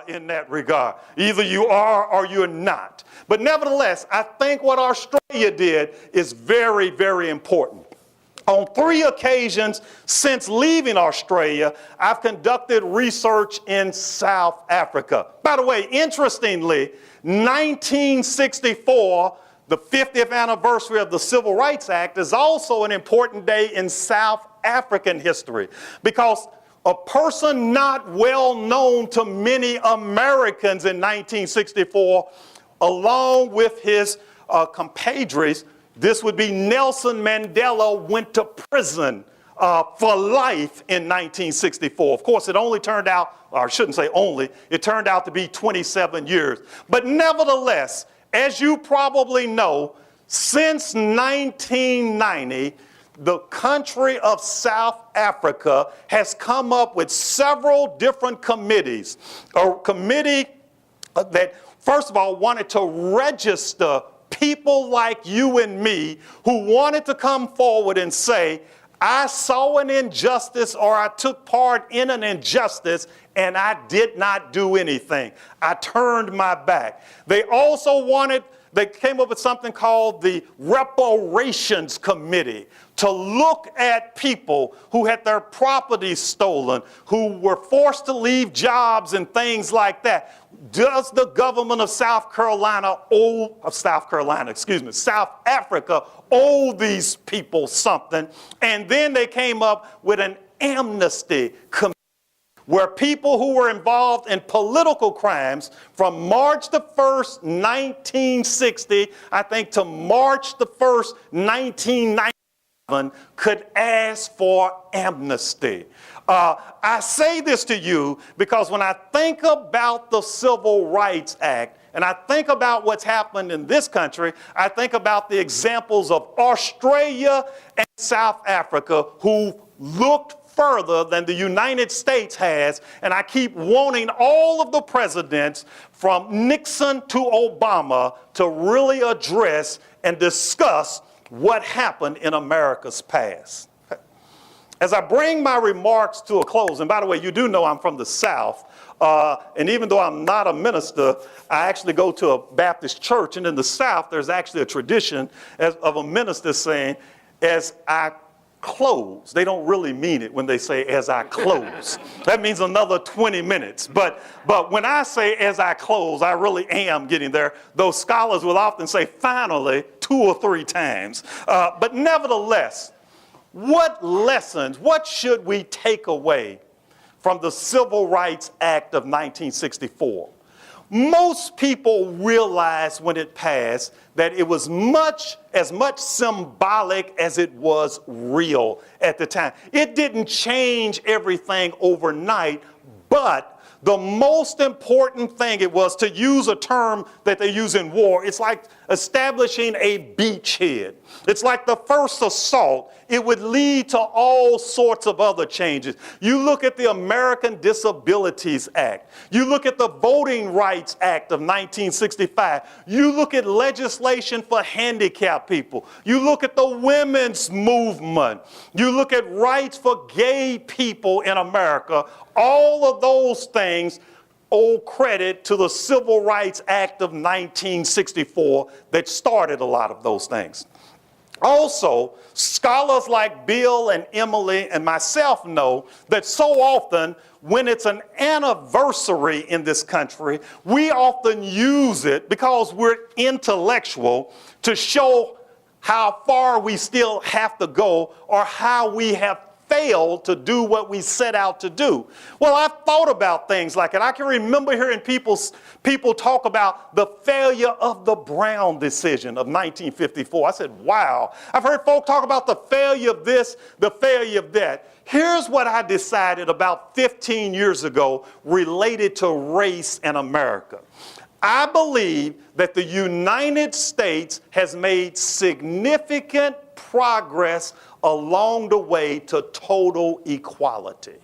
in that regard. Either you are or you're not. But nevertheless, I think what Australia did is very, very important. On 3 occasions since leaving Australia, I've conducted research in South Africa. By the way, interestingly, 1964, the 50th anniversary of the Civil Rights Act, is also an important day in South African history because a person not well known to many Americans in 1964, along with his compadres, this would be Nelson Mandela, went to prison for life in 1964. Of course, it only turned out, or I shouldn't say only, it turned out to be 27 years. But nevertheless, as you probably know, since 1990, the country of South Africa has come up with several different committees. A committee that, first of all, wanted to register people like you and me who wanted to come forward and say, I saw an injustice or I took part in an injustice and I did not do anything. I turned my back. They also they came up with something called the Reparations Committee to look at people who had their property stolen, who were forced to leave jobs and things like that. Does the government of South Africa owe these people something? And then they came up with an amnesty committee, where people who were involved in political crimes from March the 1st, 1960, I think, to March the 1st, 1997, could ask for amnesty. I say this to you because when I think about the Civil Rights Act, and I think about what's happened in this country, I think about the examples of Australia and South Africa who looked further than the United States has, and I keep wanting all of the presidents from Nixon to Obama to really address and discuss what happened in America's past. As I bring my remarks to a close, and by the way, you do know I'm from the South, and even though I'm not a minister, I actually go to a Baptist church, and in the South, there's actually a tradition of a minister saying, as I close. They don't really mean it when they say, as I close. That means another 20 minutes. But when I say, as I close, I really am getting there. Those scholars will often say, finally, 2 or 3 times. But nevertheless, what lessons, what should we take away from the Civil Rights Act of 1964? Most people realized when it passed that it was as much symbolic as it was real at the time. It didn't change everything overnight, but the most important thing it was, to use a term that they use in war, it's like establishing a beachhead. It's like the first assault. It would lead to all sorts of other changes. You look at the American Disabilities Act. You look at the Voting Rights Act of 1965. You look at legislation for handicapped people. You look at the women's movement. You look at rights for gay people in America. All of those things owe credit to the Civil Rights Act of 1964 that started a lot of those things. Also, scholars like Bill and Emily and myself know that so often when it's an anniversary in this country, we often use it because we're intellectual to show how far we still have to go or how we have failed to do what we set out to do. Well, I've thought about things like it. I can remember hearing people talk about the failure of the Brown decision of 1954. I said, wow. I've heard folk talk about the failure of this, the failure of that. Here's what I decided about 15 years ago related to race in America. I believe that the United States has made significant progress along the way to total equality.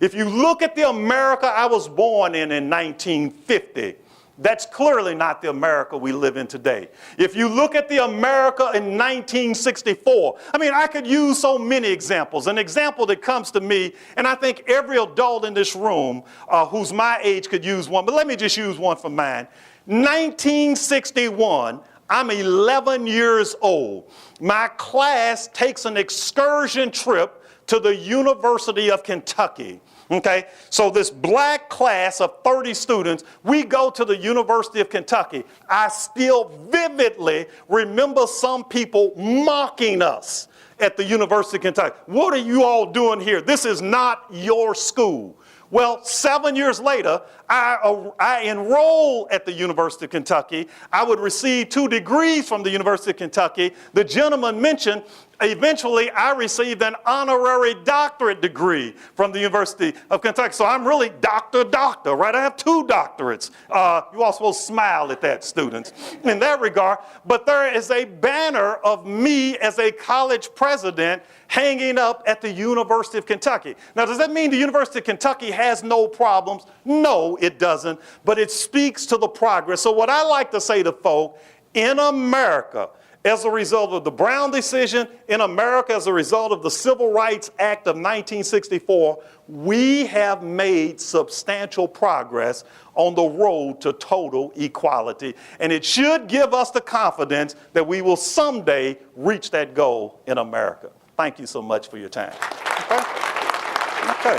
If you look at the America I was born in 1950, That's clearly not the America we live in today. If you look at the America in 1964, I mean, I could use so many examples. An example that comes to me, and I think every adult in this room who's my age could use one, but let me just use one for mine. 1961, I'm 11 years old. My class takes an excursion trip to the University of Kentucky. Okay, so this black class of 30 students, we go to the University of Kentucky. I still vividly remember some people mocking us at the University of Kentucky. What are you all doing here? This is not your school. Well, 7 years later, I enrolled at the University of Kentucky. I would receive 2 degrees from the University of Kentucky. The gentleman mentioned, eventually I received an honorary doctorate degree from the University of Kentucky. So I'm really doctor, right? I have 2 doctorates. You all supposed to smile at that, students, in that regard. But there is a banner of me as a college president hanging up at the University of Kentucky. Now, does that mean the University of Kentucky has no problems? No, it doesn't, but it speaks to the progress. So what I like to say to folk, in America, as a result of the Brown decision, in America as a result of the Civil Rights Act of 1964, we have made substantial progress on the road to total equality. And it should give us the confidence that we will someday reach that goal in America. Thank you so much for your time. Okay.